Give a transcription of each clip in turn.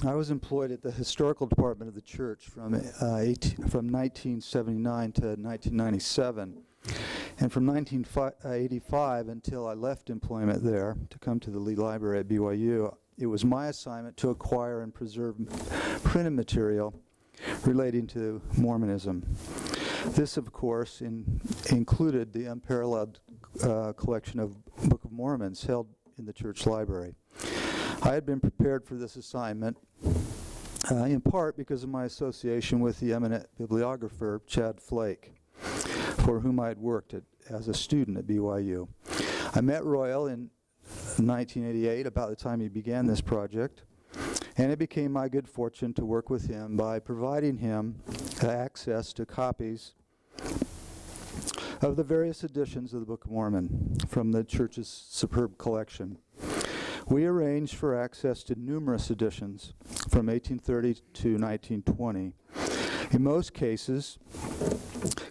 I was employed at the historical department of the church from 1979 to 1997. And from 1985 until I left employment there to come to the Lee Library at BYU, it was my assignment to acquire and preserve printed material relating to Mormonism. This, of course, included the unparalleled collection of Book of Mormon held in the church library. I had been prepared for this assignment in part because of my association with the eminent bibliographer Chad Flake, for whom I had worked as a student at BYU. I met Royal in 1988, about the time he began this project, and it became my good fortune to work with him by providing him access to copies of the various editions of the Book of Mormon from the church's superb collection. We arranged for access to numerous editions from 1830 to 1920. In most cases,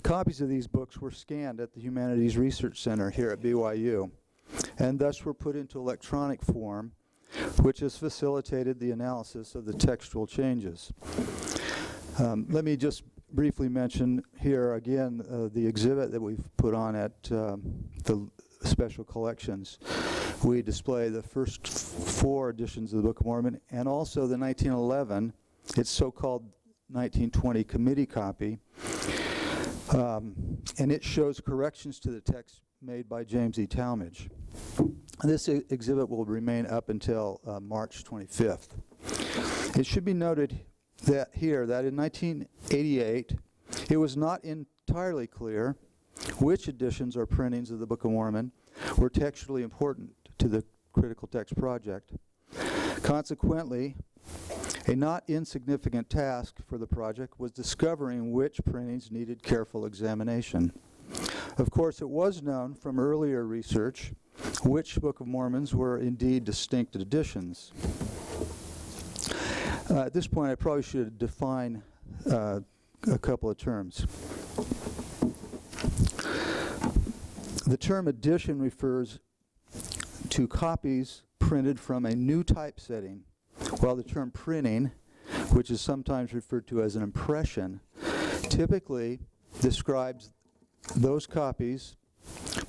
copies of these books were scanned at the Humanities Research Center here at BYU, and thus were put into electronic form, which has facilitated the analysis of the textual changes. Let me just briefly mention here again the exhibit that we've put on at the special collections. We display the first 4 editions of the Book of Mormon and also the 1911, its so-called 1920 committee copy, and it shows corrections to the text made by James E. Talmage. This exhibit will remain up until March 25th. It should be noted that in 1988, it was not entirely clear which editions or printings of the Book of Mormon were textually important to the Critical Text Project. Consequently, a not insignificant task for the project was discovering which printings needed careful examination. Of course, it was known from earlier research which Book of Mormons were indeed distinct editions. At this point, I probably should define a couple of terms. The term edition refers to copies printed from a new typesetting, while the term printing, which is sometimes referred to as an impression, typically describes those copies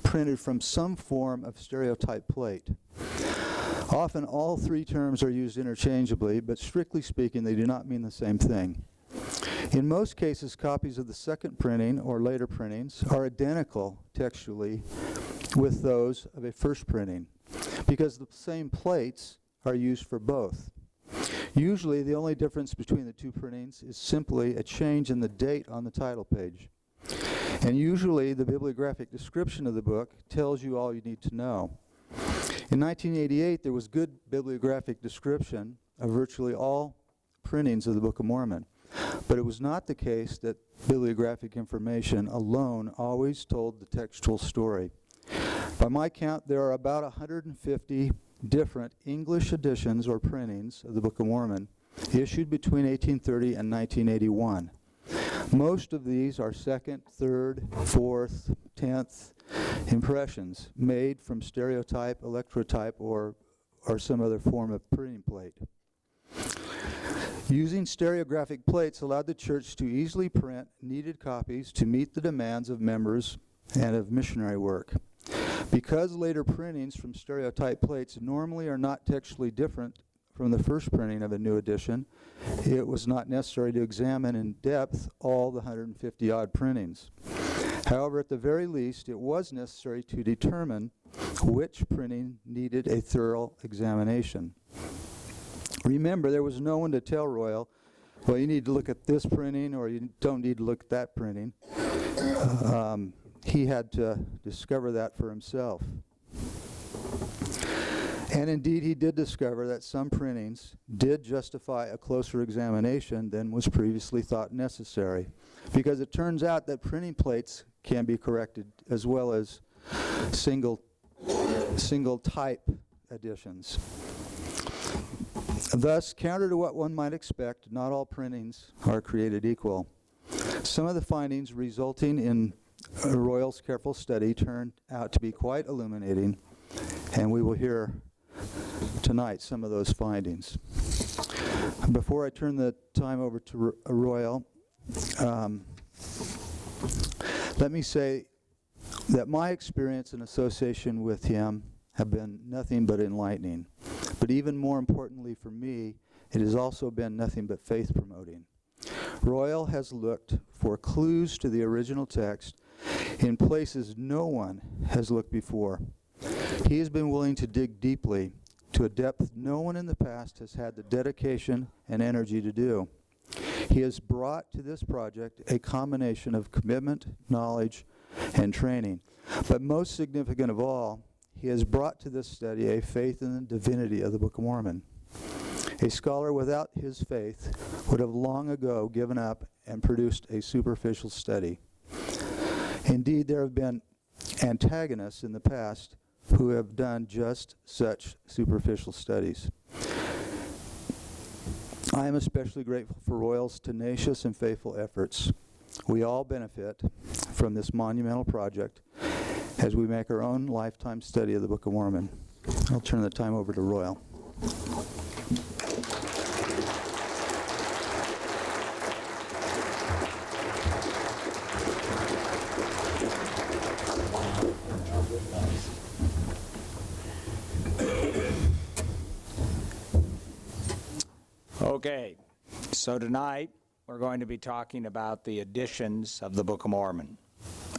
printed from some form of stereotype plate. Often all 3 terms are used interchangeably, but strictly speaking, they do not mean the same thing. In most cases, copies of the second printing or later printings are identical textually with those of a first printing, because the same plates are used for both. Usually, the only difference between the 2 printings is simply a change in the date on the title page. And usually, the bibliographic description of the book tells you all you need to know. In 1988, there was good bibliographic description of virtually all printings of the Book of Mormon. But it was not the case that bibliographic information alone always told the textual story. By my count, there are about 150 different English editions or printings of the Book of Mormon issued between 1830 and 1981. Most of these are 2nd, 3rd, 4th, 10th impressions made from stereotype, electrotype, or some other form of printing plate. Using stereographic plates allowed the church to easily print needed copies to meet the demands of members and of missionary work. Because later printings from stereotype plates normally are not textually different from the first printing of a new edition, it was not necessary to examine in depth all the 150-odd printings. However, at the very least, it was necessary to determine which printing needed a thorough examination. Remember, there was no one to tell Royal, well, you need to look at this printing or you don't need to look at that printing. He had to discover that for himself. And indeed, he did discover that some printings did justify a closer examination than was previously thought necessary, because it turns out that printing plates can be corrected as well as single type editions. Thus, counter to what one might expect, not all printings are created equal. Some of the findings resulting in Royal's careful study turned out to be quite illuminating, and we will hear tonight some of those findings. Before I turn the time over to Royal, let me say that my experience and association with him have been nothing but enlightening. But even more importantly for me, it has also been nothing but faith promoting. Royal has looked for clues to the original text in places no one has looked before. He has been willing to dig deeply to a depth no one in the past has had the dedication and energy to do. He has brought to this project a combination of commitment, knowledge, and training. But most significant of all, he has brought to this study a faith in the divinity of the Book of Mormon. A scholar without his faith would have long ago given up and produced a superficial study. Indeed, there have been antagonists in the past who have done just such superficial studies. I am especially grateful for Royal's tenacious and faithful efforts. We all benefit from this monumental project as we make our own lifetime study of the Book of Mormon. I'll turn the time over to Royal. Okay, so tonight we're going to be talking about the editions of the Book of Mormon.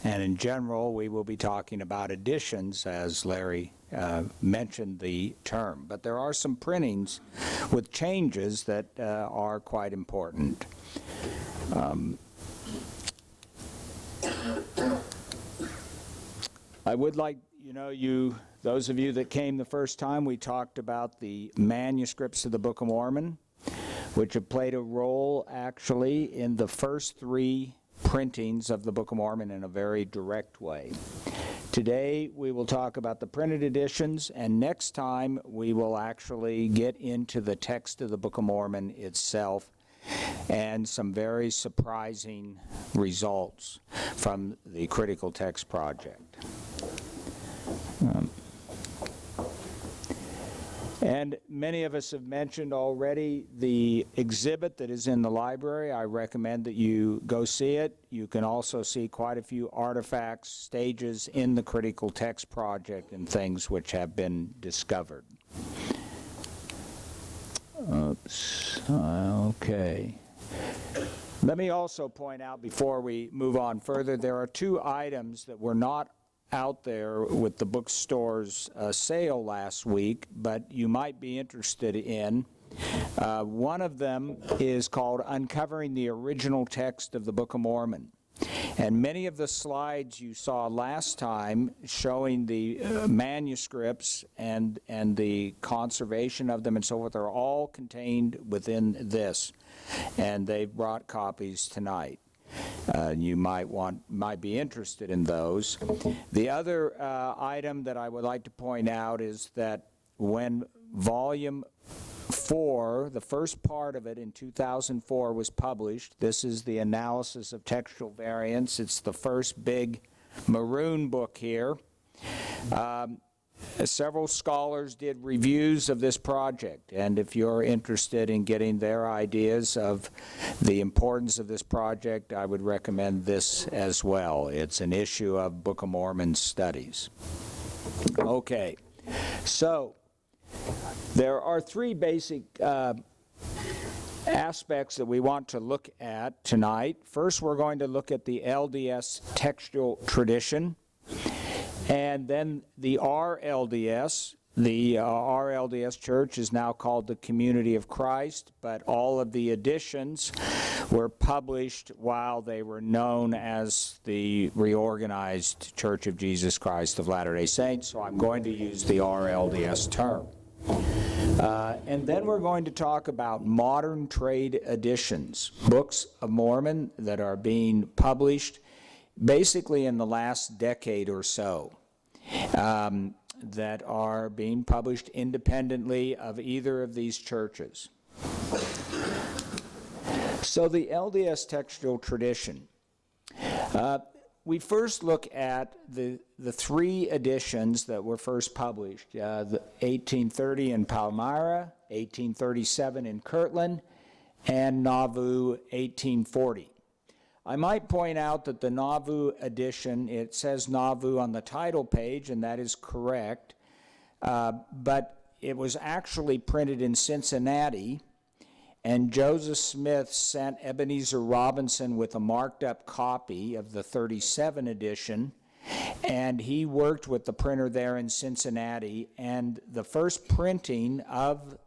And in general, we will be talking about editions, as Larry mentioned the term. But there are some printings with changes that are quite important. I would like, those of you that came the first time, we talked about the manuscripts of the Book of Mormon, which have played a role actually in the first three printings of the Book of Mormon in a very direct way. Today we will talk about the printed editions, and next time we will actually get into the text of the Book of Mormon itself and some very surprising results from the Critical Text Project. And many of us have mentioned already the exhibit that is in the library. I recommend that you go see it. You can also see quite a few artifacts, stages in the Critical Text Project and things which have been discovered. Okay. Let me also point out before we move on further, there are two items that were not out there with the bookstore's sale last week, but you might be interested in. One of them is called Uncovering the Original Text of the Book of Mormon. And many of the slides you saw last time showing the manuscripts and the conservation of them and so forth are all contained within this. And they've brought copies tonight. You might be interested in those. The other item that I would like to point out is that when Volume 4, the first part of it in 2004 was published, this is the analysis of textual variants. It's the first big maroon book here. Several scholars did reviews of this project, and if you're interested in getting their ideas of the importance of this project, I would recommend this as well. It's an issue of Book of Mormon studies. Okay, so there are three basic aspects that we want to look at tonight. First, we're going to look at the LDS textual tradition. And then the RLDS, the RLDS Church is now called the Community of Christ, but all of the editions were published while they were known as the Reorganized Church of Jesus Christ of Latter-day Saints, so I'm going to use the RLDS term. And then we're going to talk about modern trade editions, Books of Mormon that are being published basically in the last decade or so. That are being published independently of either of these churches. So the LDS textual tradition. we first look at the three editions that were first published, the 1830 in Palmyra, 1837 in Kirtland, and Nauvoo 1840. I might point out that the Nauvoo edition, it says Nauvoo on the title page, and that is correct, but it was actually printed in Cincinnati, and Joseph Smith sent Ebenezer Robinson with a marked up copy of the 37 edition, and he worked with the printer there in Cincinnati, and the first printing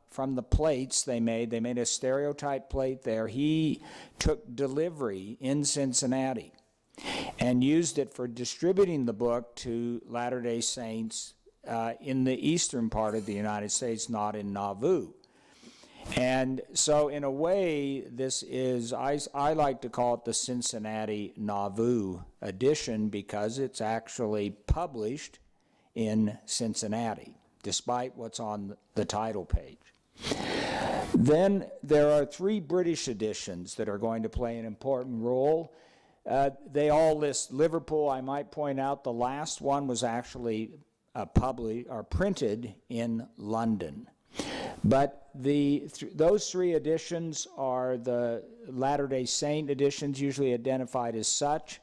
from the plates they made a stereotype plate there. He took delivery in Cincinnati and used it for distributing the book to Latter-day Saints in the eastern part of the United States, not in Nauvoo. And so in a way, this is, I like to call it the Cincinnati Nauvoo edition because it's actually published in Cincinnati, despite what's on the title page. Then there are three British editions that are going to play an important role. They all list Liverpool. I might point out the last one was actually printed in London. But those three editions are the Latter-day Saint editions, usually identified as such.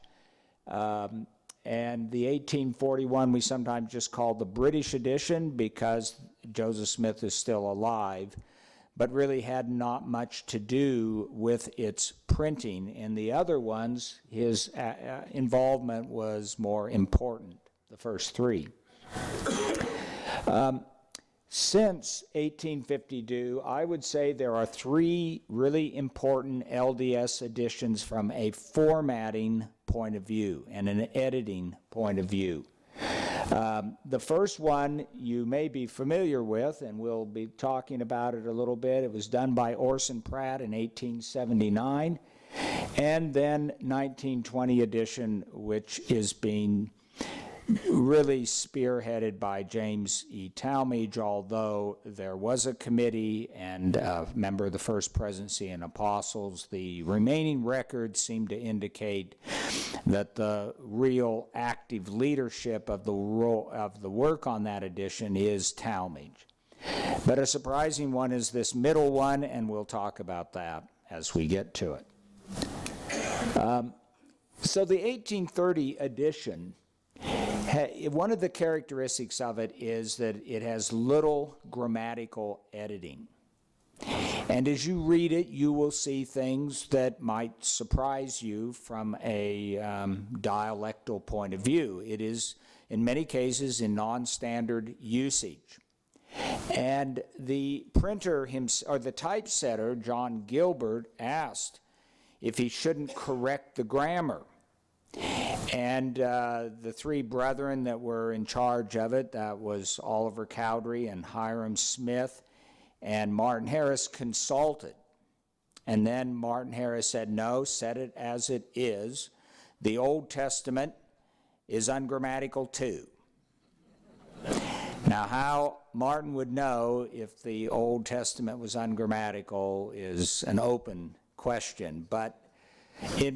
And the 1841 we sometimes just call the British edition because Joseph Smith is still alive, but really had not much to do with its printing. In the other ones, his involvement was more important, the first three. Since 1852, I would say there are three really important LDS editions from a formatting point of view and an editing point of view. The first one you may be familiar with, and we'll be talking about it a little bit. It was done by Orson Pratt in 1879, and then 1920 edition, which is being really spearheaded by James E. Talmage, although there was a committee and a member of the First Presidency and Apostles. The remaining records seem to indicate that the real active leadership of the work on that edition is Talmage. But a surprising one is this middle one, and we'll talk about that as we get to it. So the 1830 edition, one of the characteristics of it is that it has little grammatical editing. And as you read it, you will see things that might surprise you from a dialectal point of view. It is, in many cases, in non-standard usage. And the printer, or the typesetter, John Gilbert, asked if he shouldn't correct the grammar. And the three brethren that were in charge of it, that was Oliver Cowdery and Hiram Smith and Martin Harris, consulted. And then Martin Harris said, no, set it as it is. The Old Testament is ungrammatical too. Now, how Martin would know if the Old Testament was ungrammatical is an open question, but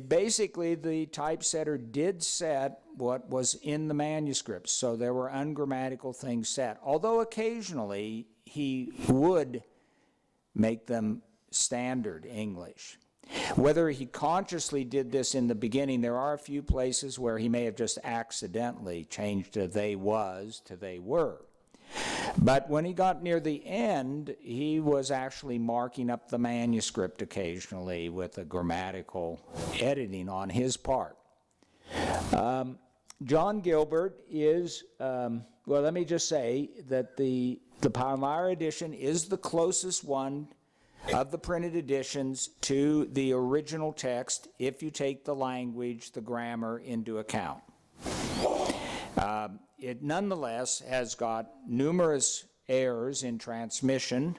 basically, the typesetter did set what was in the manuscript, so there were ungrammatical things set, although occasionally he would make them standard English. Whether he consciously did this in the beginning, there are a few places where he may have just accidentally changed a they was to they were. But when he got near the end, he was actually marking up the manuscript occasionally with a grammatical editing on his part. John Gilbert is, well, let me just say that the Palmyra edition is the closest one of the printed editions to the original text if you take the language, the grammar into account. It nonetheless has got numerous errors in transmission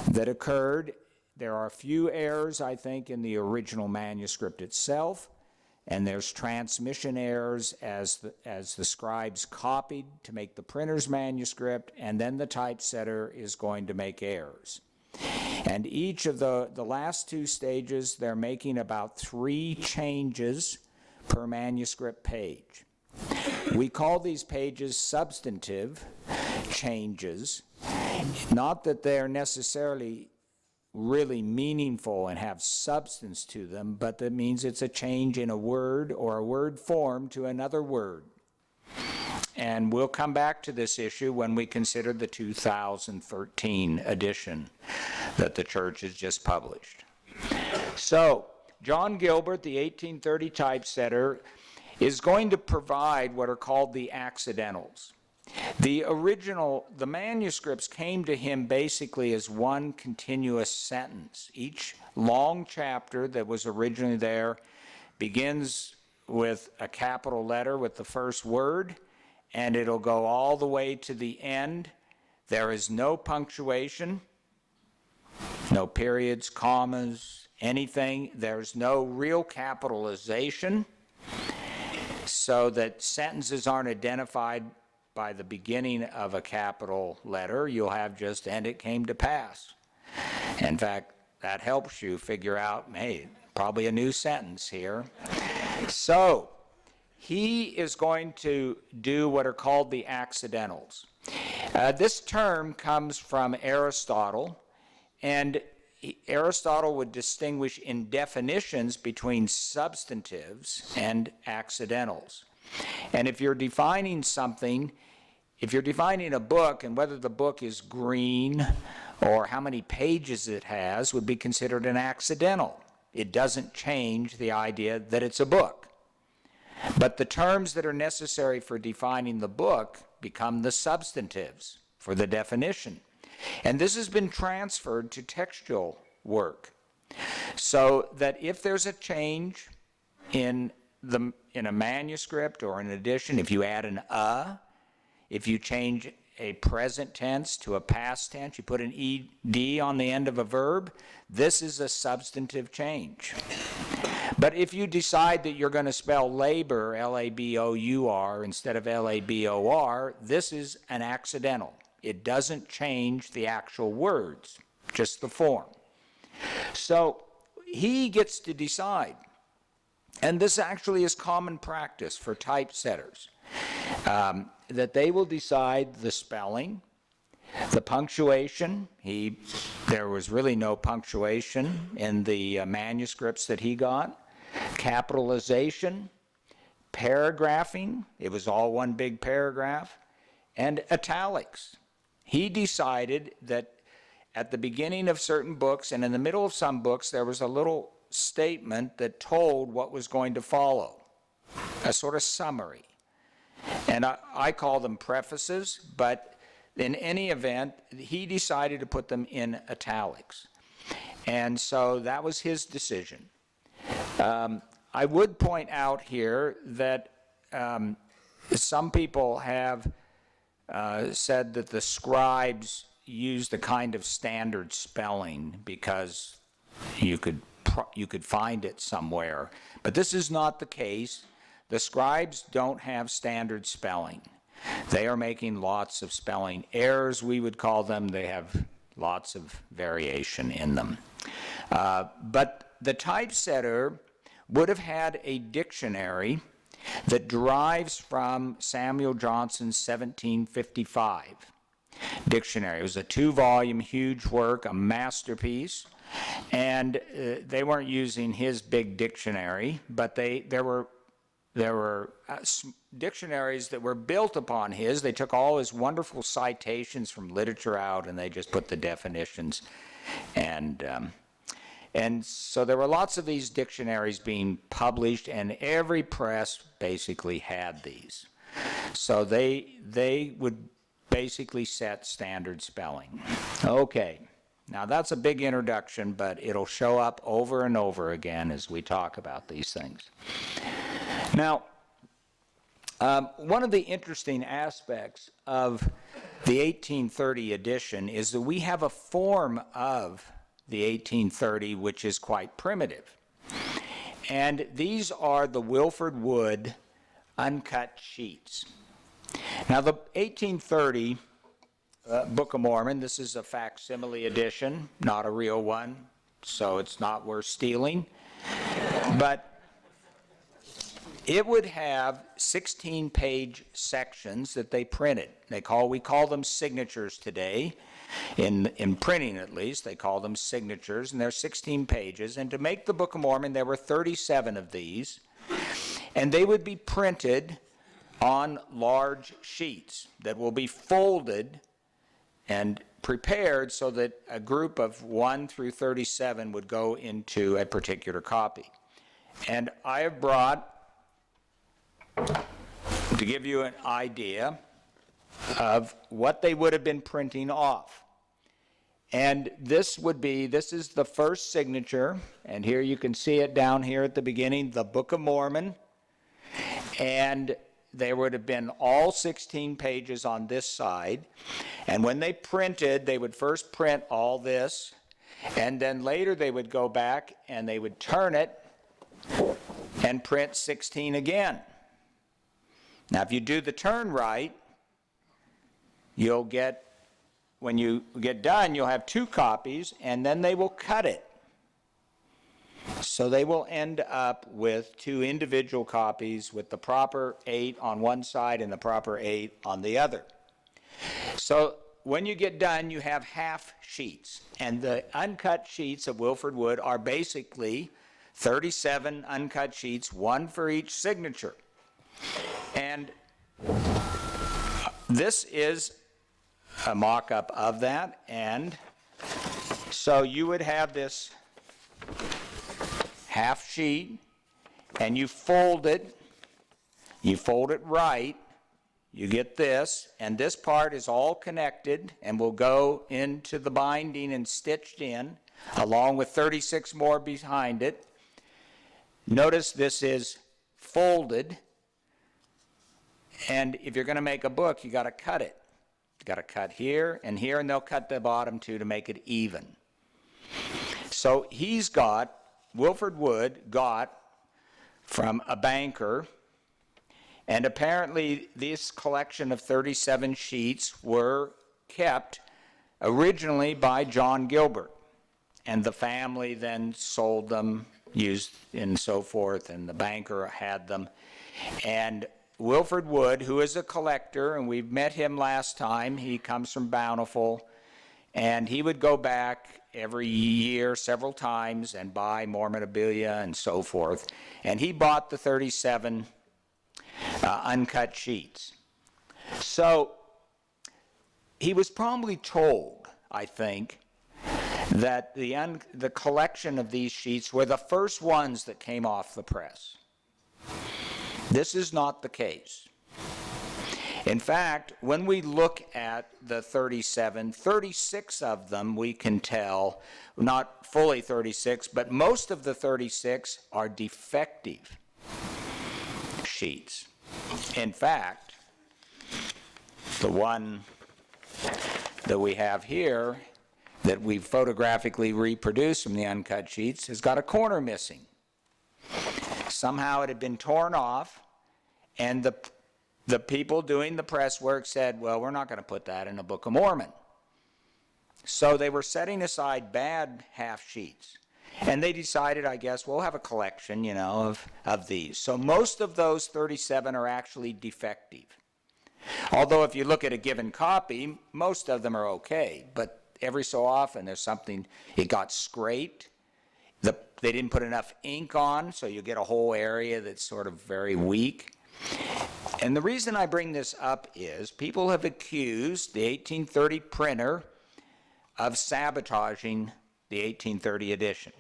that occurred. There are a few errors, I think, in the original manuscript itself, and there's transmission errors as the scribes copied to make the printer's manuscript, and then the typesetter is going to make errors. And each of the last two stages, they're making about 3 changes per manuscript page. We call these pages substantive changes, not that they're necessarily really meaningful and have substance to them, but that means it's a change in a word or a word form to another word. And we'll come back to this issue when we consider the 2013 edition that the church has just published. So, John Gilbert, the 1830 typesetter, is going to provide what are called the accidentals. The manuscripts came to him basically as one continuous sentence. Each long chapter that was originally there begins with a capital letter with the first word, and it'll go all the way to the end. There is no punctuation, no periods, commas, anything. There's no real capitalization, so that sentences aren't identified by the beginning of a capital letter. You'll have just, and it came to pass. In fact, that helps you figure out, hey, probably a new sentence here. So, he is going to do what are called the accidentals. This term comes from Aristotle, and Aristotle would distinguish in definitions between substantives and accidentals. And if you're defining something, if you're defining a book, and whether the book is green or how many pages it has would be considered an accidental. It doesn't change the idea that it's a book. But the terms that are necessary for defining the book become the substantives for the definition. And this has been transferred to textual work, so that if there's a change in a manuscript or an edition, if you add an if you change a present tense to a past tense, you put an ed on the end of a verb, this is a substantive change. But if you decide that you're going to spell labor, L-A-B-O-U-R, instead of L-A-B-O-R, this is an accidental. It doesn't change the actual words, just the form. So he gets to decide. And this actually is common practice for typesetters, that they will decide the spelling, the punctuation. There was really no punctuation in the manuscripts that he got. Capitalization, paragraphing, it was all one big paragraph, and italics. He decided that at the beginning of certain books and in the middle of some books, there was a little statement that told what was going to follow, a sort of summary. And I call them prefaces, but in any event, he decided to put them in italics. And so that was his decision. I would point out here that some people have said that the scribes used a kind of standard spelling because you could find it somewhere. But this is not the case. The scribes don't have standard spelling. They are making lots of spelling errors, we would call them. They have lots of variation in them. But the typesetter would have had a dictionary that derives from Samuel Johnson's 1755 dictionary. It was a 2-volume, huge work, a masterpiece. And they weren't using his big dictionary, but there were dictionaries that were built upon his. They took all his wonderful citations from literature out, and they just put the definitions. And so there were lots of these dictionaries being published, and every press basically had these. So they would basically set standard spelling. Okay. Now, that's a big introduction, but it'll show up over and over again as we talk about these things. Now, one of the interesting aspects of the 1830 edition is that we have a form of the 1830 which is quite primitive. And these are the Wilford Wood uncut sheets. Now, the 1830 Book of Mormon, this is a facsimile edition, not a real one, so it's not worth stealing. But it would have 16-page sections that they printed. We call them signatures today. In printing, at least, they call them signatures, and they're 16 pages. And to make the Book of Mormon, there were 37 of these, and they would be printed on large sheets that will be folded and prepared so that a group of 1 through 37 would go into a particular copy. And I have brought, to give you an idea of what they would have been printing off. And this is the first signature, and here you can see it down here at the beginning, the Book of Mormon. And there would have been all 16 pages on this side. And when they printed, they would first print all this, and then later they would go back and they would turn it and print 16 again. Now, if you do the turn right, you'll get, when you get done, you'll have 2 copies, and then they will cut it. So they will end up with 2 individual copies with the proper 8 on one side and the proper 8 on the other. So when you get done, you have half sheets. And the uncut sheets of Wilford Wood are basically 37 uncut sheets, 1 for each signature. And this is a mock-up of that. And so you would have this half sheet, and you fold it right, you get this, and this part is all connected and will go into the binding and stitched in, along with 36 more behind it. Notice this is folded, and if you're going to make a book, you got to cut it. You got to cut here, and they'll cut the bottom too to make it even. So Wilford Wood got from a banker, and apparently this collection of 37 sheets were kept originally by John Gilbert, and the family then sold them, used and so forth, and the banker had them. And Wilford Wood, who is a collector, and we've met him last time, he comes from Bountiful, and he would go back every year several times and buy memorabilia and so forth. And he bought the 37 uncut sheets. So he was probably told, I think, that the collection of these sheets were the first ones that came off the press. This is not the case. In fact, when we look at the 37, 36 of them we can tell, not fully 36, but most of the 36 are defective sheets. In fact, the one that we have here that we've photographically reproduced from the uncut sheets has got a corner missing. Somehow it had been torn off, and the people doing the press work said, well, we're not going to put that in the Book of Mormon. So they were setting aside bad half sheets. And they decided, I guess, we'll have a collection, of these. So most of those 37 are actually defective. Although if you look at a given copy, most of them are okay. But every so often there's something, it got scraped. They didn't put enough ink on, so you get a whole area that's sort of very weak. And the reason I bring this up is people have accused the 1830 printer of sabotaging the 1830 edition.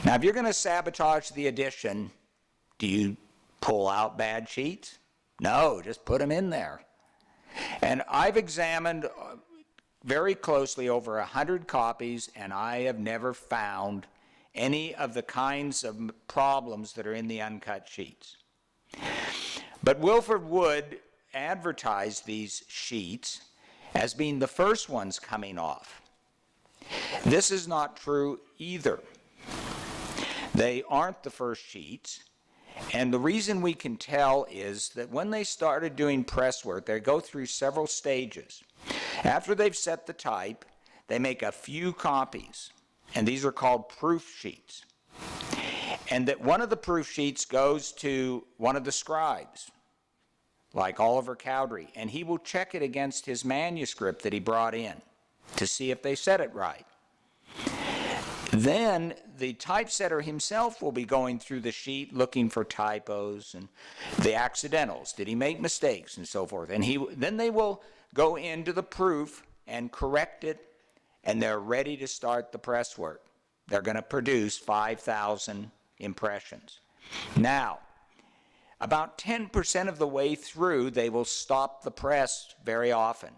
Now, if you're going to sabotage the edition, do you pull out bad sheets? No, just put them in there. And I've examined very closely over 100 copies, and I have never found any of the kinds of problems that are in the uncut sheets. But Wilford Wood advertised these sheets as being the first ones coming off. This is not true either. They aren't the first sheets, and the reason we can tell is that when they started doing press work, they go through several stages. After they've set the type, they make a few copies, and these are called proof sheets. and that one of the proof sheets goes to one of the scribes, like Oliver Cowdery, and he will check it against his manuscript that he brought in to see if they said it right. Then the typesetter himself will be going through the sheet looking for typos and the accidentals. Did he make mistakes and so forth? And then they will go into the proof and correct it, and they're ready to start the press work. They're going to produce 5,000 impressions. Now, about 10% of the way through, they will stop the press very often.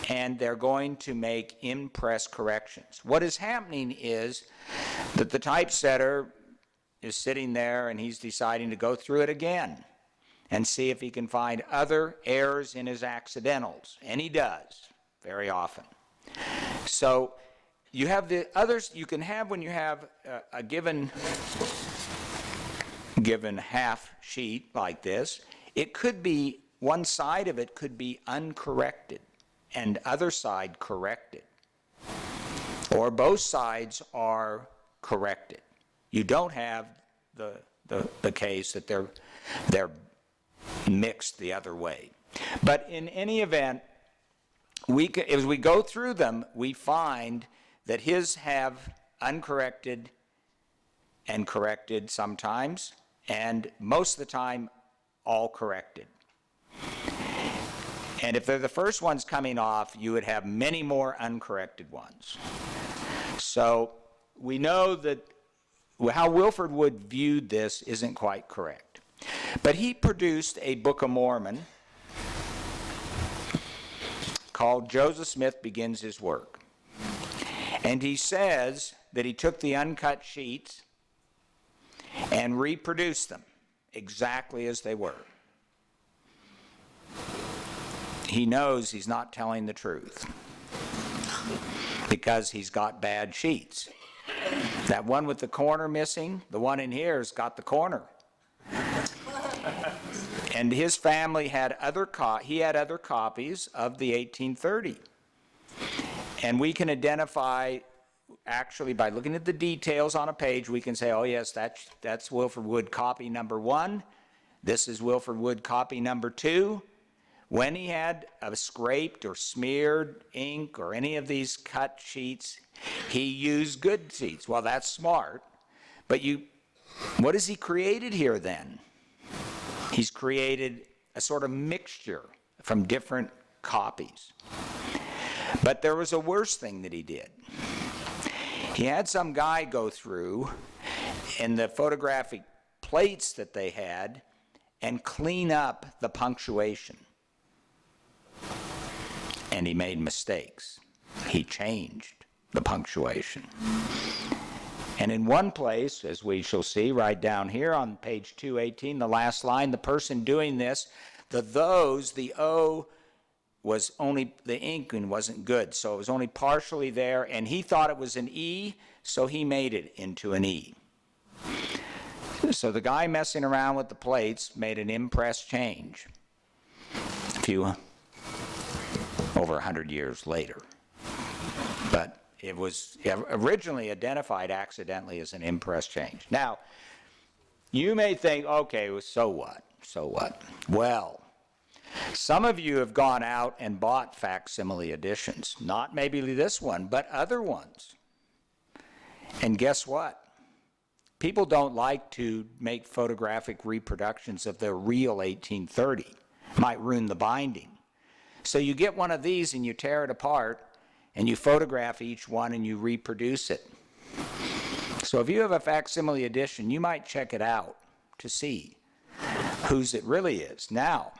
And they're going to make in-press corrections. What is happening is that the typesetter is sitting there and he's deciding to go through it again and see if he can find other errors in his accidentals. And he does, very often. So you have the others you can have when you have a given half sheet like this. It could be, one side of it could be uncorrected and other side corrected. Or both sides are corrected. You don't have the case that they're mixed the other way. But in any event, as we go through them, we find that his have uncorrected and corrected sometimes, and most of the time all corrected. And if they're the first ones coming off, you would have many more uncorrected ones. So we know that how Wilford Wood viewed this isn't quite correct. But he produced a Book of Mormon called Joseph Smith Begins His Work. And he says that he took the uncut sheets and reproduced them exactly as they were. He knows he's not telling the truth because he's got bad sheets. That one with the corner missing, the one in here has got the corner. And his family had other copies of the 1830. And we can identify, actually by looking at the details on a page, we can say, oh yes, that's Wilford Wood copy number 1. This is Wilford Wood copy number 2. When he had a scraped or smeared ink or any of these cut sheets, he used good sheets. Well, that's smart. But what has he created here then? He's created a sort of mixture from different copies. But there was a worse thing that he did. He had some guy go through in the photographic plates that they had and clean up the punctuation. And he made mistakes. He changed the punctuation. And in one place, as we shall see right down here on page 218, the last line, the person doing this, the O was only, the inking wasn't good, so it was only partially there, and he thought it was an E, so he made it into an E. So the guy messing around with the plates made an impress change. Over 100 years later. But it was originally identified accidentally as an impress change. Now, you may think, okay, well, so what? So what? Well, some of you have gone out and bought facsimile editions. Not maybe this one, but other ones. And guess what? People don't like to make photographic reproductions of their real 1830. Might ruin the binding. So you get one of these and you tear it apart and you photograph each one and you reproduce it. So if you have a facsimile edition, you might check it out to see whose it really is. Now,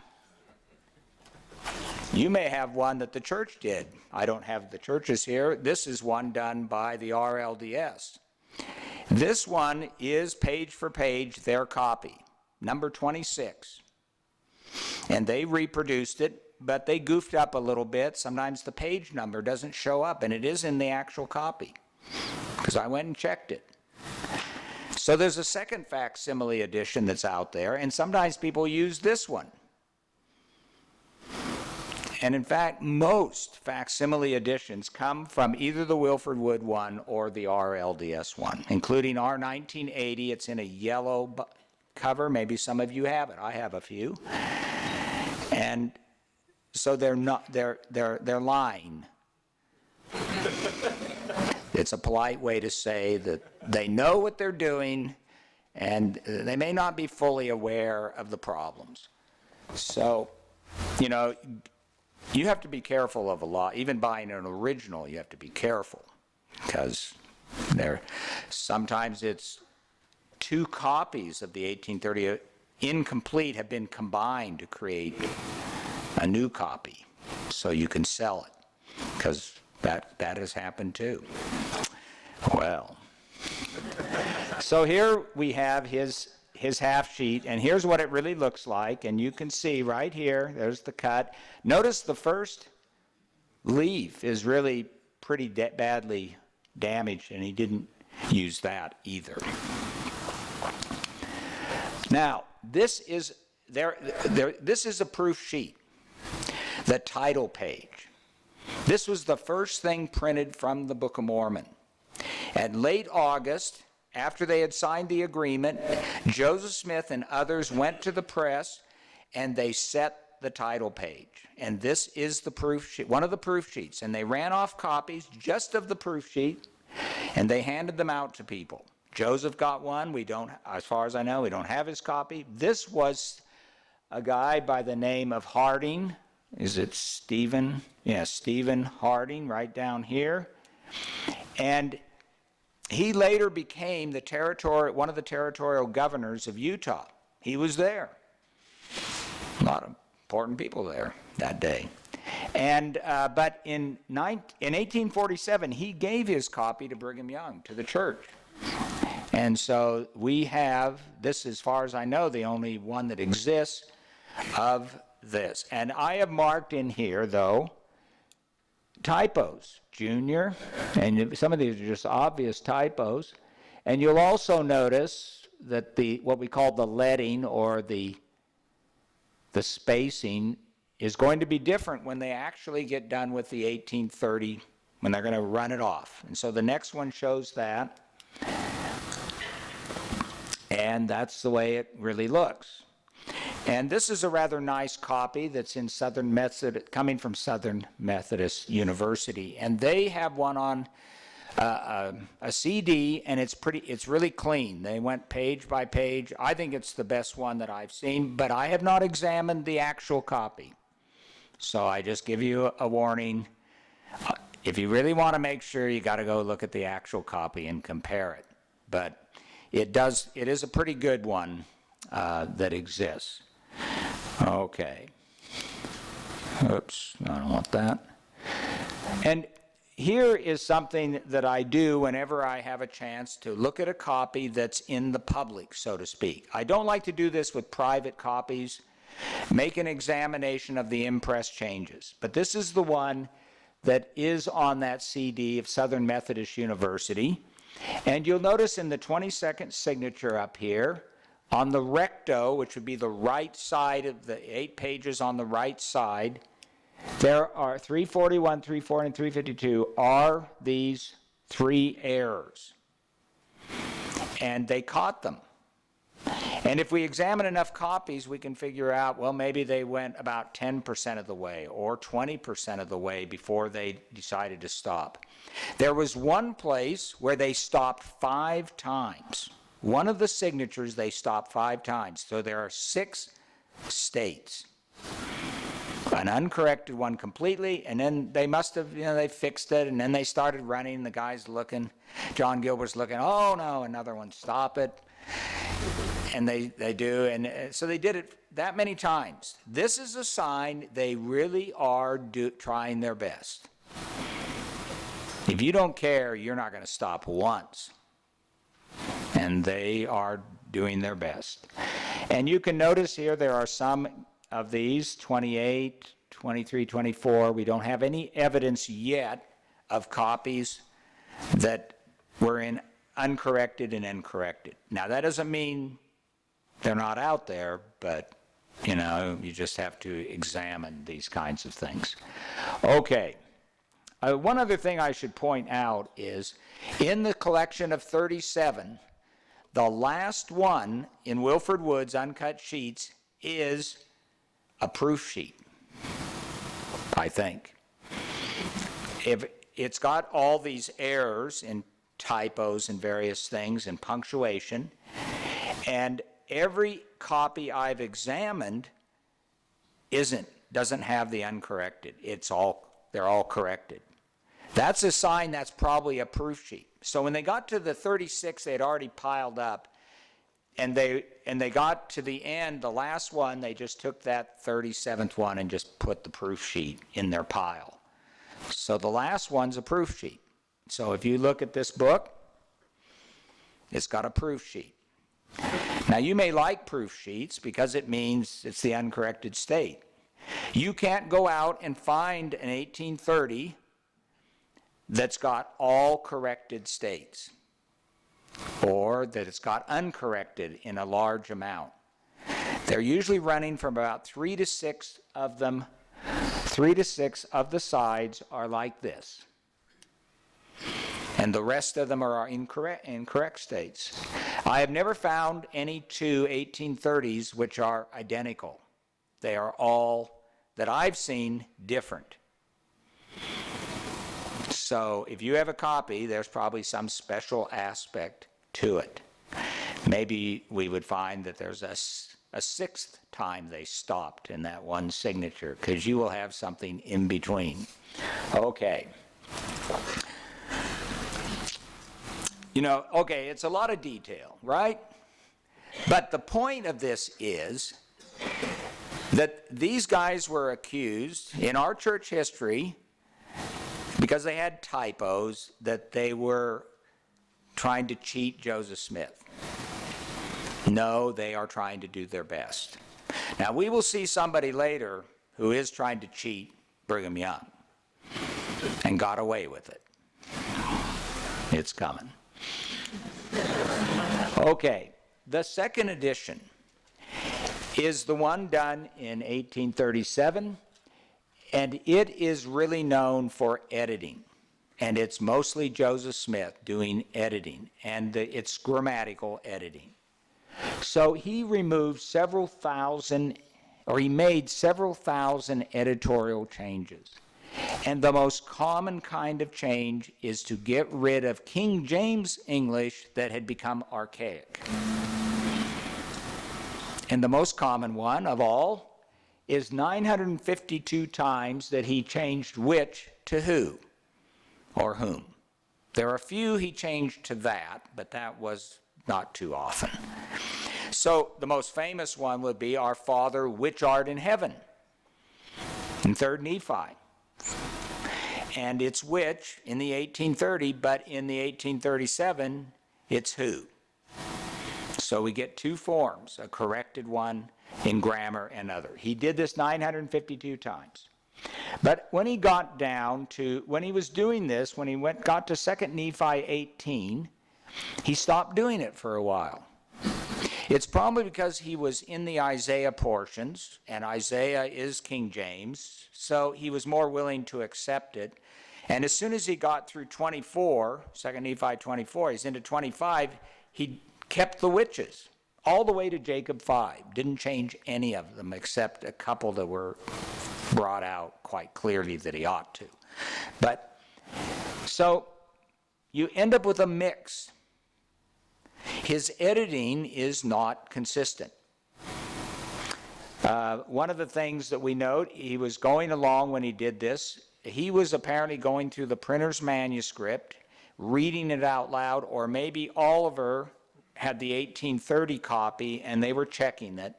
you may have one that the church did. I don't have the churches here. This is one done by the RLDS. This one is page for page their copy, number 26. And they reproduced it, but they goofed up a little bit. Sometimes the page number doesn't show up, and it is in the actual copy, because I went and checked it. So there's a second facsimile edition that's out there, and sometimes people use this one. And in fact, most facsimile editions come from either the Wilford Wood one or the RLDS one, including our 1980. It's in a yellow cover. Maybe some of you have it. I have a few. And so they're lying. It's a polite way to say that they know what they're doing, and they may not be fully aware of the problems. So, you know, you have to be careful of a lot. Even buying an original, you have to be careful, because sometimes it's 2 copies of the 1830 incomplete have been combined to create a new copy, so you can sell it, because that has happened too. Well, so here we have his half sheet, and here's what it really looks like, and you can see right here, there's the cut. Notice the first leaf is really pretty badly damaged, and he didn't use that either. Now, this is a proof sheet, the title page. This was the first thing printed from the Book of Mormon. In late August, after they had signed the agreement, Joseph Smith and others went to the press and they set the title page. And this is the proof sheet, one of the proof sheets. And they ran off copies just of the proof sheet, and they handed them out to people. Joseph got one. We don't, as far as I know, we don't have his copy. This was a guy by the name of Harding. Is it Stephen? Yeah, Stephen Harding, right down here. And he later became one of the territorial governors of Utah. He was there. A lot of important people there that day. And but in 1847, he gave his copy to Brigham Young, to the church. And so we have, this, as far as I know, the only one that exists of this. And I have marked in here, though, typos, Junior, and some of these are just obvious typos. And you'll also notice that what we call the leading, or the spacing, is going to be different when they actually get done with the 1830, when they're going to run it off. And so the next one shows that. And that's the way it really looks. And this is a rather nice copy that's in coming from Southern Methodist University. And they have one on a CD, and it's really clean. They went page by page. I think it's the best one that I've seen, but I have not examined the actual copy. So I just give you a warning. If you really want to make sure, you got to go look at the actual copy and compare it. But it is a pretty good one that exists. Okay. Oops, I don't want that. And here is something that I do whenever I have a chance to look at a copy that's in the public, so to speak. I don't like to do this with private copies, make an examination of the impress changes. But this is the one that is on that CD of Southern Methodist University. And you'll notice in the 22nd signature up here, on the recto, which would be the right side of the 8 pages on the right side, there are 341, 340, and 352 are these 3 errors. And they caught them. And if we examine enough copies, we can figure out, well, maybe they went about 10% of the way or 20% of the way before they decided to stop. There was one place where they stopped 5 times. One of the signatures they stopped 5 times. So there are 6 states. An uncorrected one completely, and then they must have, they fixed it, and then they started running. The guy's looking, John Gilbert's looking, oh no, another one, stop it. And they do, and so they did it that many times. This is a sign they really are trying their best. If you don't care, you're not going to stop once. And they are doing their best. And you can notice here there are some of these, 28, 23, 24. We don't have any evidence yet of copies that were in uncorrected and uncorrected. Now, that doesn't mean they're not out there, but You know, you just have to examine these kinds of things. Okay. One other thing I should point out is, in the collection of 37, the last one in Wilford Wood's Uncut Sheets is a proof sheet, I think. If it's got all these errors and typos and various things and punctuation, and every copy I've examined doesn't have the uncorrected. They're all corrected. That's a sign that's probably a proof sheet. So when they got to the 36, they'd already piled up, and they got to the end, the last one, they just took that 37th one and just put the proof sheet in their pile. So the last one's a proof sheet. So if you look at this book, it's got a proof sheet. Now, you may like proof sheets because it means it's the uncorrected state. You can't go out and find an 1830 that's got all corrected states, or that it's got uncorrected in a large amount. They're usually running from about 3 to 6 of them. 3 to 6 of the sides are like this, and the rest of them are incorrect states. I have never found any two 1830s which are identical. They are all, that I've seen, different. So if you have a copy, there's probably some special aspect to it. Maybe we would find that there's a sixth time they stopped in that one signature, because you will have something in between. Okay. You know, okay, it's a lot of detail, right? But the point of this is that these guys were accused in our church history, because they had typos, that they were trying to cheat Joseph Smith. No, they are trying to do their best. Now, we will see somebody later who is trying to cheat Brigham Young and got away with it. It's coming. Okay, the second edition is the one done in 1837, and it is really known for editing. And it's mostly Joseph Smith doing editing, and it's grammatical editing. So he removed several thousand, or he made several thousand editorial changes. And the most common kind of change is to get rid of King James English that had become archaic. And the most common one of all is 952 times that he changed which to who or whom. There are a few he changed to that, but that was not too often. So the most famous one would be Our Father which art in heaven in 3rd Nephi. And it's which in the 1830, but in the 1837, it's who. So we get two forms, a corrected one in grammar and other. He did this 952 times. But when he got down to, when he was doing this, when he got to 2nd Nephi 18, he stopped doing it for a while. It's probably because he was in the Isaiah portions, and Isaiah is King James, so he was more willing to accept it. And as soon as he got through 24, 2nd Nephi 24, he's into 25, he kept the witches all the way to Jacob 5. Didn't change any of them except a couple that were brought out quite clearly that he ought to. But so you end up with a mix. His editing is not consistent. One of the things that we note, he was going along when he did this, he was apparently going through the printer's manuscript, reading it out loud, or maybe Oliver had the 1830 copy and they were checking it.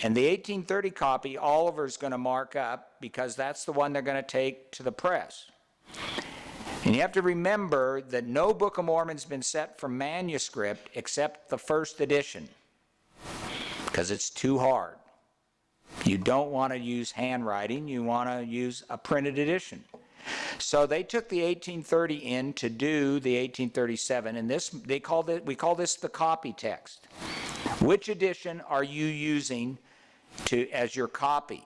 And the 1830 copy, Oliver's going to mark up because that's the one they're going to take to the press. And you have to remember that no Book of Mormon's been set for manuscript except the first edition, because it's too hard. You don't want to use handwriting, you want to use a printed edition. So they took the 1830 in to do the 1837, and this we call this the copy text. Which edition are you using as your copy,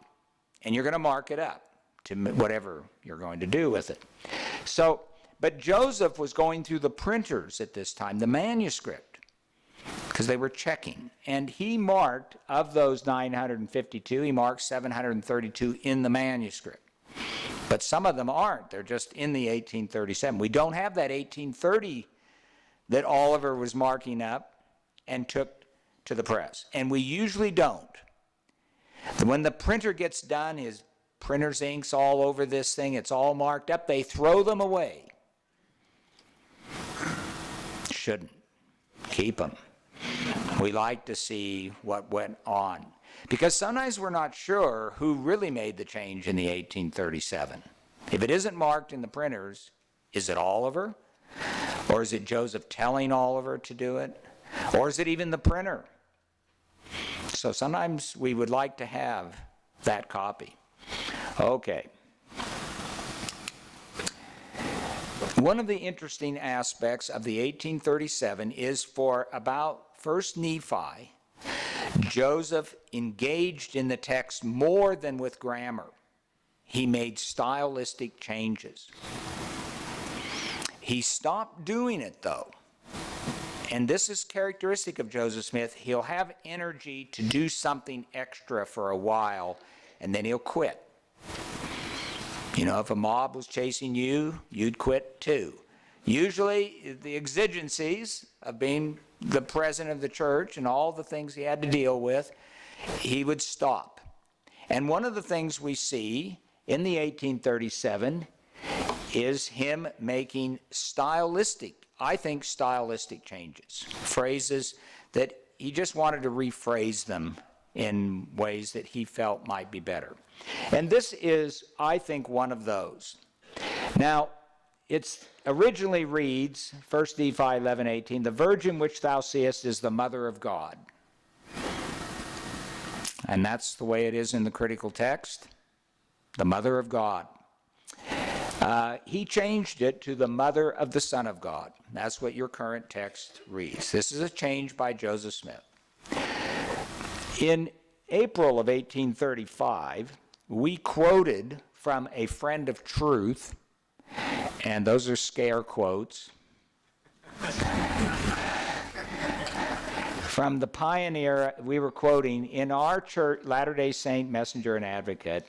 and you're going to mark it up to whatever you're going to do with it. So, but Joseph was going through the printers at this time, the manuscript, because they were checking. And he marked, of those 952, he marked 732 in the manuscript. But some of them aren't. They're just in the 1837. We don't have that 1830 that Oliver was marking up and took to the press. And we usually don't. When the printer gets done, his printer's ink's all over this thing, it's all marked up, they throw them away. Shouldn't. Keep them. We like to see what went on. Because sometimes we're not sure who really made the change in the 1837. If it isn't marked in the printers, is it Oliver? Or is it Joseph telling Oliver to do it? Or is it even the printer? So sometimes we would like to have that copy. Okay. One of the interesting aspects of the 1837 is for about 1st Nephi, Joseph engaged in the text more than with grammar. He made stylistic changes. He stopped doing it, though. And this is characteristic of Joseph Smith. He'll have energy to do something extra for a while, and then he'll quit. You know, if a mob was chasing you, you'd quit too. Usually, the exigencies of being the president of the church and all the things he had to deal with, he would stop. And one of the things we see in the 1837 is him making stylistic changes, phrases that he just wanted to rephrase them in ways that he felt might be better. And this is, I think, one of those. Now, it originally reads, 1 Nephi 11:18, "The virgin which thou seest is the mother of God." And that's the way it is in the critical text, the mother of God. He changed it to the mother of the Son of God. That's what your current text reads. This is a change by Joseph Smith. In April of 1835, we quoted from a friend of truth, and those are scare quotes, from the pioneer. We were quoting in our church, Latter-day Saint Messenger and Advocate,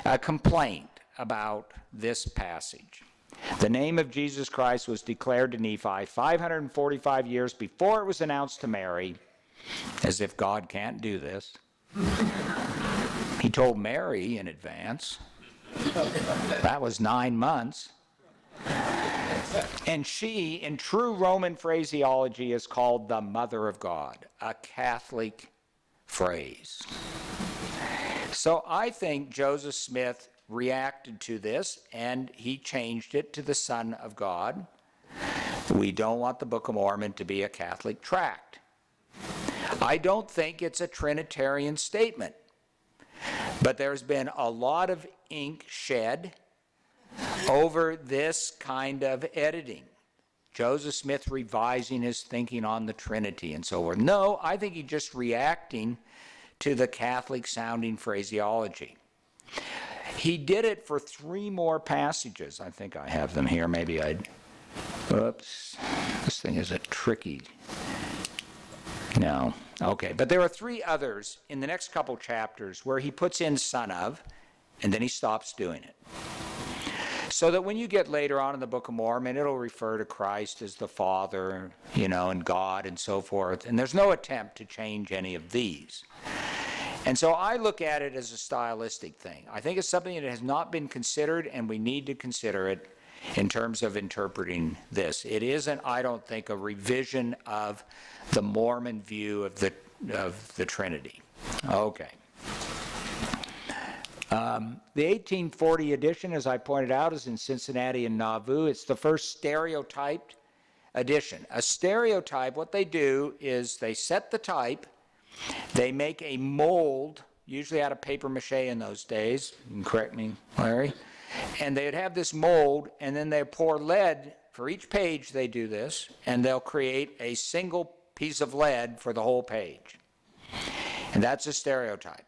a complaint about this passage. The name of Jesus Christ was declared to Nephi 545 years before it was announced to Mary, as if God can't do this. He told Mary in advance. That was 9 months. And she, in true Roman phraseology, is called the Mother of God, a Catholic phrase. So I think Joseph Smith reacted to this, and he changed it to the Son of God. We don't want the Book of Mormon to be a Catholic tract. I don't think it's a Trinitarian statement, but there's been a lot of ink shed over this kind of editing. Joseph Smith revising his thinking on the Trinity and so forth. No, I think he's just reacting to the Catholic-sounding phraseology. He did it for 3 more passages. I think I have them here. Maybe oops. This thing is a tricky. No. Okay. But there are 3 others in the next couple chapters where he puts in son of, and then he stops doing it. So that when you get later on in the Book of Mormon, it'll refer to Christ as the Father, and God and so forth. And there's no attempt to change any of these. And so I look at it as a stylistic thing. I think it's something that has not been considered, and we need to consider it in terms of interpreting this. It isn't, I don't think, a revision of the Mormon view of the Trinity. Okay. The 1840 edition, as I pointed out, is in Cincinnati and Nauvoo. It's the first stereotyped edition. A stereotype, what they do is they set the type, they make a mold, usually out of paper mache in those days. You can correct me, Larry. And they'd have this mold, and then they pour lead. For each page they do this, and they'll create a single piece of lead for the whole page. And that's a stereotype.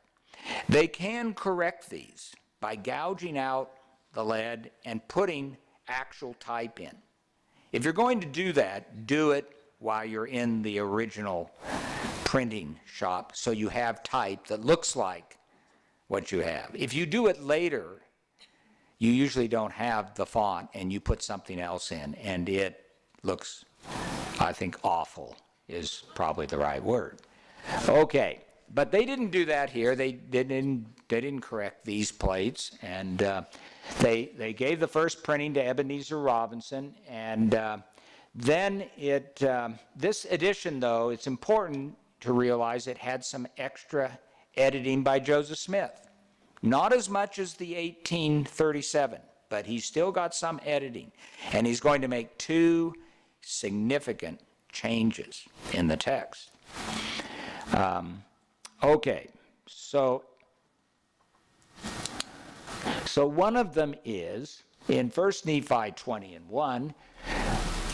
They can correct these by gouging out the lead and putting actual type in. If you're going to do that, do it while you're in the original printing shop so you have type that looks like what you have. If you do it later, you usually don't have the font and you put something else in and it looks, I think, awful is probably the right word. Okay, but they didn't do that here. They didn't correct these plates, and they gave the first printing to Ebenezer Robinson, and then this edition, though, it's important to realize it had some extra editing by Joseph Smith. Not as much as the 1837, but he's still got some editing, and he's going to make two significant changes in the text. Okay, so one of them is in 1 Nephi 20:1,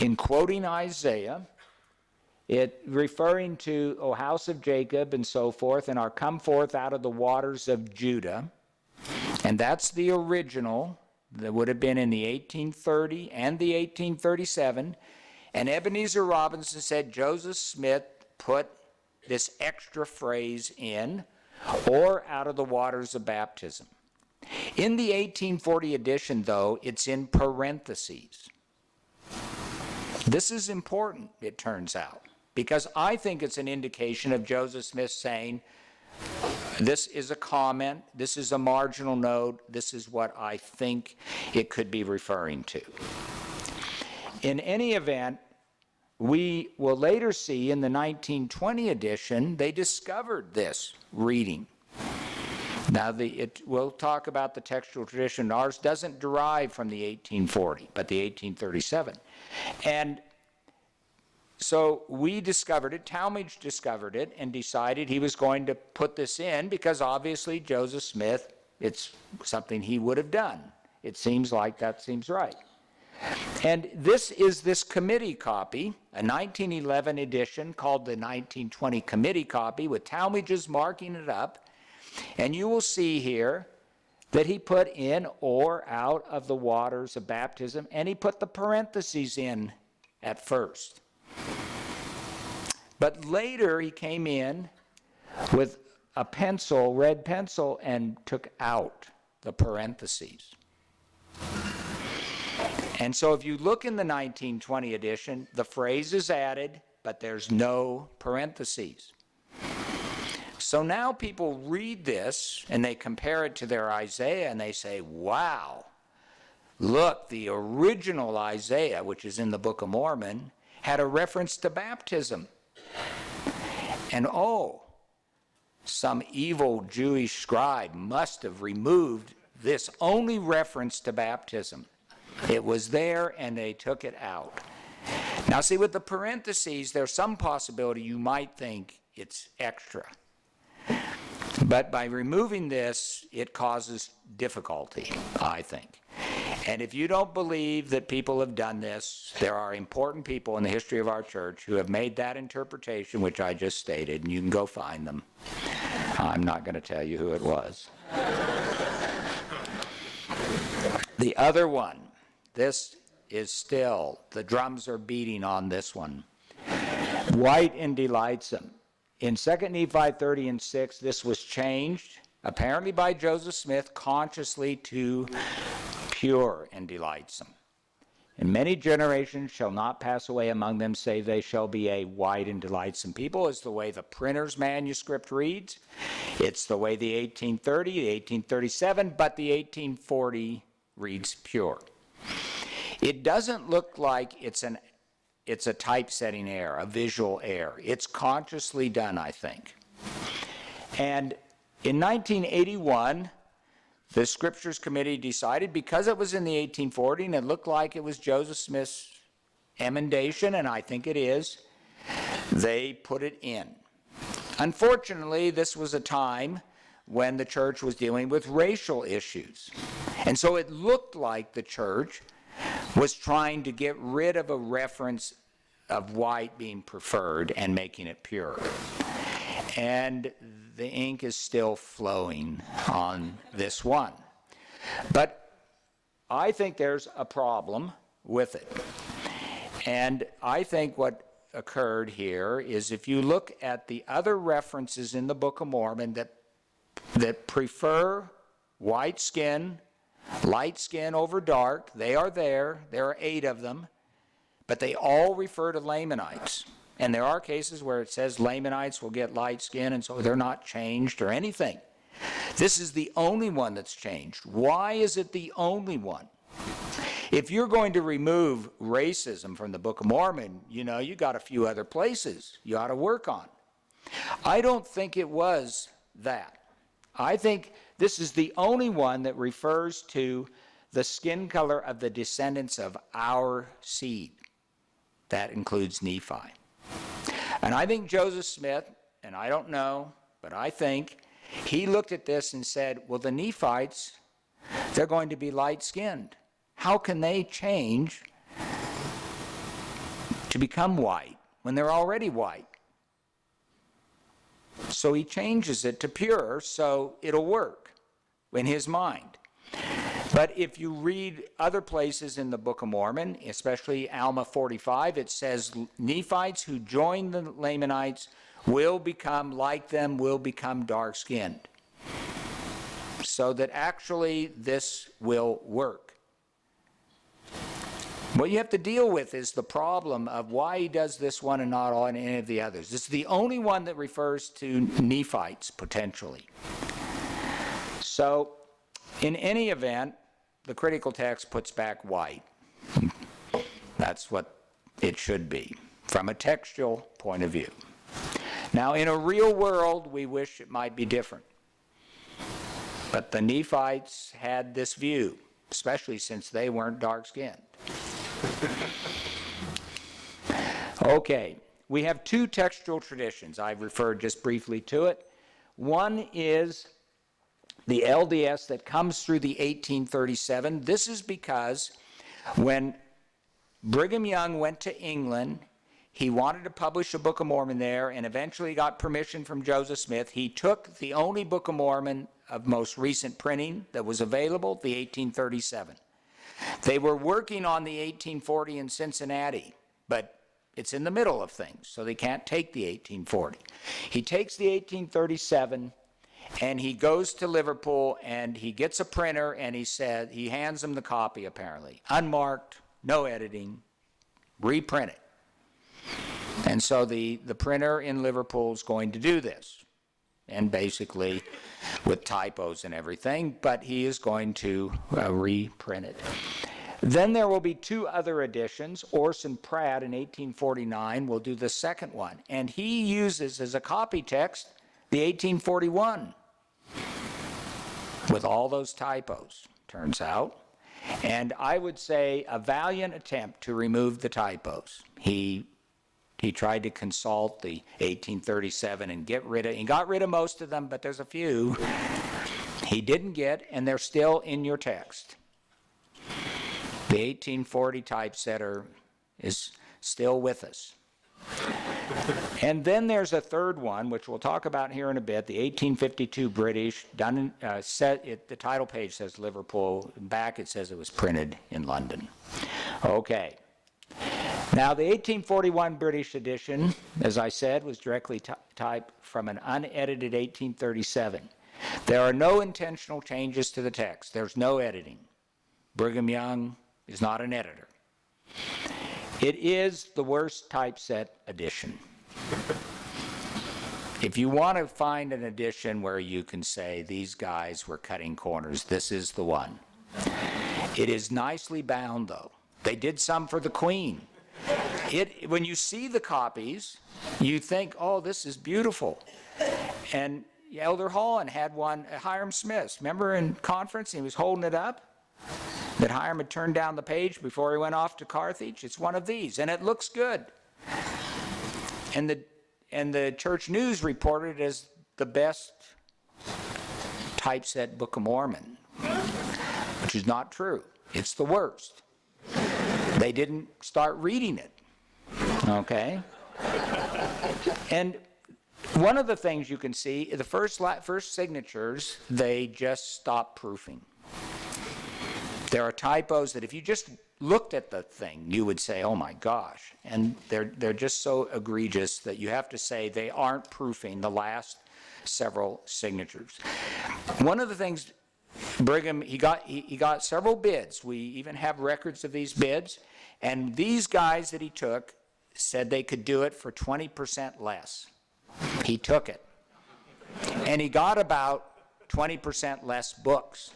in quoting Isaiah, it referring to, O house of Jacob and so forth, and are come forth out of the waters of Judah. And that's the original that would have been in the 1830 and the 1837. And Ebenezer Robinson said Joseph Smith put this extra phrase in, or out of the waters of baptism. In the 1840 edition, though, it's in parentheses. This is important, it turns out, because I think it's an indication of Joseph Smith saying, this is a comment, this is a marginal note, this is what I think it could be referring to. In any event, we will later see in the 1920 edition, they discovered this reading. Now, we'll talk about the textual tradition. Ours doesn't derive from the 1840, but the 1837. And so we discovered it, Talmage discovered it, and decided he was going to put this in because obviously Joseph Smith, it's something he would have done. It seems like that seems right. And this is this committee copy, a 1911 edition called the 1920 committee copy with Talmage's marking it up. And you will see here that he put in or out of the waters of baptism, and he put the parentheses in at first. But later he came in with a pencil, red pencil, and took out the parentheses. And so if you look in the 1920 edition, the phrase is added, but there's no parentheses. So now people read this and they compare it to their Isaiah and they say, wow, look, the original Isaiah, which is in the Book of Mormon, had a reference to baptism. And oh, some evil Jewish scribe must have removed this only reference to baptism. It was there and they took it out. Now see, with the parentheses, there's some possibility you might think it's extra. But by removing this, it causes difficulty, I think. And if you don't believe that people have done this, there are important people in the history of our church who have made that interpretation, which I just stated, and you can go find them. I'm not going to tell you who it was. The other one, this is still, the drums are beating on this one. White and delightsome. In 2 Nephi 30 and 6, this was changed, apparently by Joseph Smith, consciously to pure and delightsome. And many generations shall not pass away among them, save they shall be a white and delightsome people, is the way the printer's manuscript reads. It's the way the 1830, the 1837, but the 1840 reads pure. It doesn't look like it's a typesetting error, a visual error. It's consciously done, I think. And in 1981, the Scriptures Committee decided, because it was in the 1840 and it looked like it was Joseph Smith's emendation, and I think it is, they put it in. Unfortunately, this was a time when the church was dealing with racial issues. And so it looked like the church was trying to get rid of a reference of white being preferred and making it pure. and the ink is still flowing on this one. But I think there's a problem with it. And I think what occurred here is, if you look at the other references in the Book of Mormon that prefer white skin, light skin over dark, they are there. There are 8 of them, but they all refer to Lamanites. And there are cases where it says Lamanites will get light skin, and so they're not changed or anything. This is the only one that's changed. Why is it the only one? If you're going to remove racism from the Book of Mormon, you got a few other places you ought to work on. I don't think it was that. I think this is the only one that refers to the skin color of the descendants of our seed. That includes Nephi. And I think Joseph Smith, and I don't know, but I think he looked at this and said, well, the Nephites, they're going to be light-skinned. How can they change to become white when they're already white? So he changes it to pure so it'll work in his mind. But if you read other places in the Book of Mormon, especially Alma 45, it says Nephites who join the Lamanites will become like them, will become dark-skinned. So that actually this will work. What you have to deal with is the problem of why he does this one and not on any of the others. This is the only one that refers to Nephites, potentially. So, in any event, the critical text puts back white. That's what it should be, from a textual point of view. Now, in a real world, we wish it might be different. But the Nephites had this view, especially since they weren't dark-skinned. Okay, we have 2 textual traditions. I've referred just briefly to it. One is the LDS that comes through the 1837. This is because when Brigham Young went to England, he wanted to publish a Book of Mormon there and eventually got permission from Joseph Smith. He took the only Book of Mormon of most recent printing that was available, the 1837. They were working on the 1840 in Cincinnati, but it's in the middle of things, so they can't take the 1840. He takes the 1837, and he goes to Liverpool, and he gets a printer, and he hands him the copy, apparently. Unmarked, no editing, reprint it. And so the printer in Liverpool is going to do this, and basically with typos and everything, but he is going to reprint it. Then there will be 2 other editions. Orson Pratt in 1849 will do the second one, and he uses as a copy text the 1841 with all those typos, turns out. And I would say a valiant attempt to remove the typos. He tried to consult the 1837 and he got rid of most of them, but there's a few he didn't get, and they're still in your text. The 1840 typesetter is still with us. And then there's a third one, which we'll talk about here in a bit, the 1852 British, done the title page says Liverpool, back it says it was printed in London. Okay. Now, the 1841 British edition, as I said, was directly typed from an unedited 1837. There are no intentional changes to the text. There's no editing. Brigham Young is not an editor. It is the worst typeset edition. If you want to find an edition where you can say these guys were cutting corners, this is the one. It is nicely bound, though. They did some for the Queen. When you see the copies, you think, oh, this is beautiful. And Elder Holland had one at Hiram Smith's. Remember in conference, he was holding it up? That Hiram had turned down the page before he went off to Carthage. It's one of these, and it looks good. And the Church News reported it as the best typeset Book of Mormon, which is not true. It's the worst. They didn't start reading it. Okay? And One of the things you can see, the first signatures, they just stop proofing. There are typos that if you just looked at the thing, you would say, oh my gosh. And they're just so egregious that you have to say they aren't proofing the last several signatures. One of the things Brigham, he got several bids. We even have records of these bids. And these guys that he took said they could do it for 20% less. He took it. And he got about 20% less books.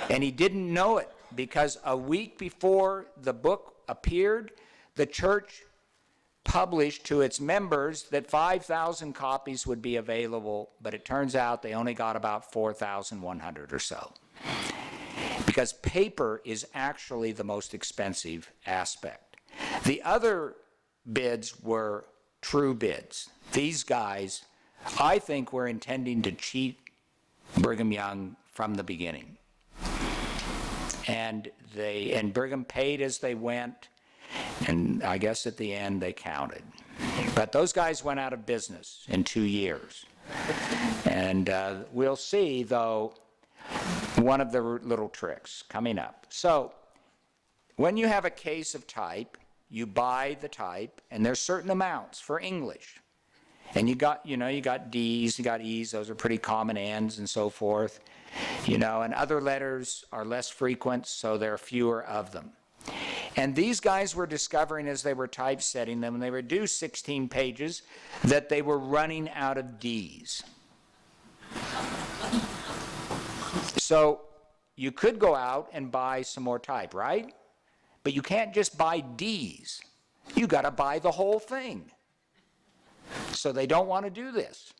And he didn't know it because a week before the book appeared, the church published to its members that 5,000 copies would be available, but it turns out they only got about 4,100 or so. Because paper is actually the most expensive aspect. The other bids were true bids. These guys, I think, were intending to cheat Brigham Young from the beginning. And Brigham paid as they went, and I guess at the end they counted. But those guys went out of business in 2 years. And we'll see, though, one of the little tricks coming up. So when you have a case of type, you buy the type, and there's certain amounts for English. And you got D's, you got E's, those are pretty common N's and so forth. And other letters are less frequent, so there are fewer of them. And these guys were discovering as they were typesetting them, and they would do 16 pages, that they were running out of D's. So you could go out and buy some more type, right? But you can't just buy D's. You got to buy the whole thing. So they don't want to do this.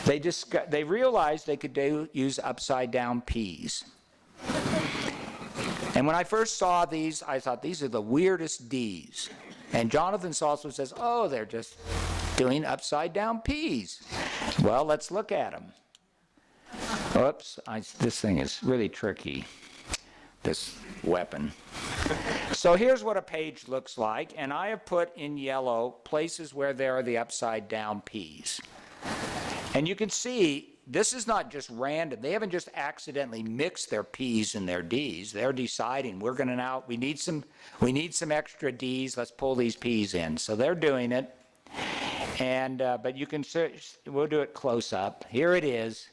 They realized they could use upside down P's. And when I first saw these, I thought these are the weirdest D's. And Jonathan Saltzman says, oh, they're just doing upside down P's. Well, let's look at them. Oops, this thing is really tricky, this weapon. So here's what a page looks like, and I have put in yellow places where there are the upside down P's. And you can see this is not just random. They haven't just accidentally mixed their P's and their D's. They're deciding we need some extra D's. Let's pull these P's in. So they're doing it. And but you can search. We'll do it close up. Here it is.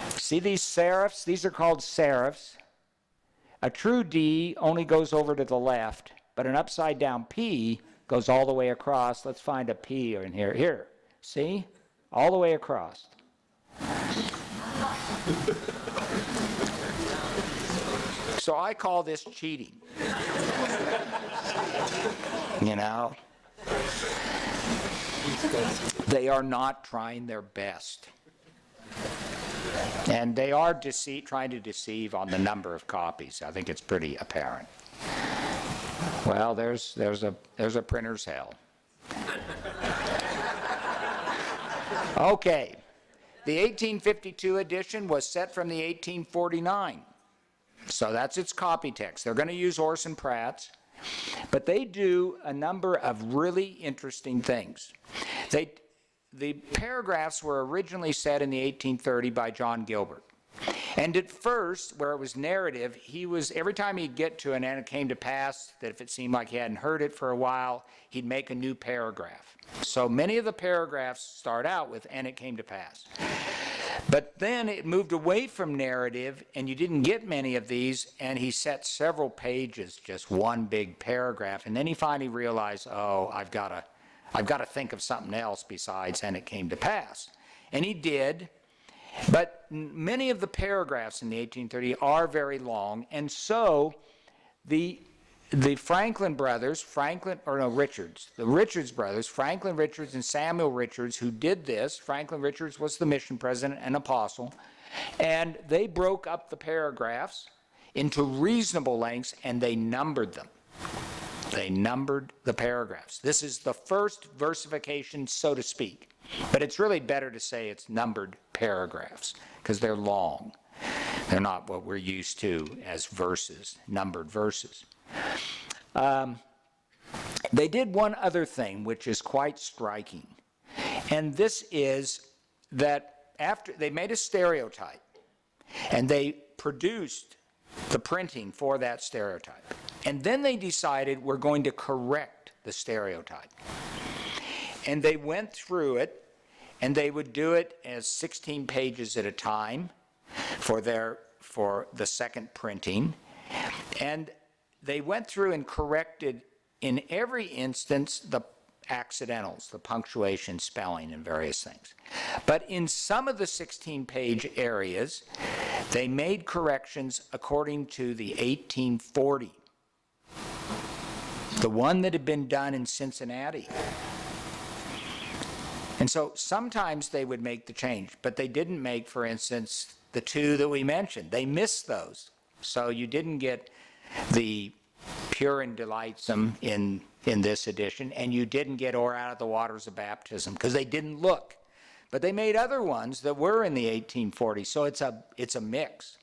See these serifs? These are called serifs. A true D only goes over to the left, but an upside down P goes all the way across. Let's find a P in here. Here, see? All the way across. So I call this cheating. They are not trying their best. And they are trying to deceive on the number of copies. I think it's pretty apparent. Well, there's a printer's hell. Okay. The 1852 edition was set from the 1849. So that's its copy text. They're going to use Orson Pratt's. But they do a number of really interesting things. The paragraphs were originally set in the 1830 by John Gilbert. And at first, where it was narrative, every time he'd get to an and it came to pass, that if it seemed like he hadn't heard it for a while, he'd make a new paragraph. So many of the paragraphs start out with, and it came to pass. But then it moved away from narrative, and you didn't get many of these, and he set several pages, just one big paragraph. And then he finally realized, oh, I've got to think of something else besides, and it came to pass. And he did. But many of the paragraphs in the 1830 are very long, and so the Franklin brothers, the Richards brothers, Franklin Richards and Samuel Richards, who did this. Franklin Richards was the mission president and apostle, and they broke up the paragraphs into reasonable lengths, and they numbered them. They numbered the paragraphs. This is the first versification, so to speak. But it's really better to say it's numbered paragraphs, because they're long. They're not what we're used to as verses, numbered verses. They did one other thing which is quite striking, And this is that after they made a stereotype, and they produced the printing for that stereotype. And then they decided we're going to correct the stereotype. And they went through it, and they would do it as 16 pages at a time for the second printing. And they went through and corrected in every instance the accidentals, the punctuation, spelling, and various things. But in some of the 16-page areas, they made corrections according to the 1840, the one that had been done in Cincinnati. And so sometimes they would make the change, but they didn't make, for instance, the two that we mentioned. They missed those. So you didn't get the pure and delightsome in this edition, and you didn't get or out of the waters of baptism, because they didn't look. But they made other ones that were in the 1840s, so it's a mix.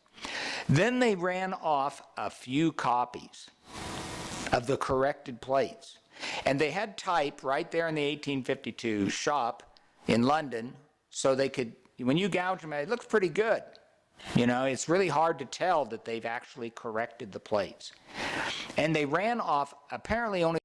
Then they ran off a few copies of the corrected plates. And they had type right there in the 1852 shop in London, so they could, when you gouge them, it looks pretty good. You know, it's really hard to tell that they've actually corrected the plates. And they ran off apparently only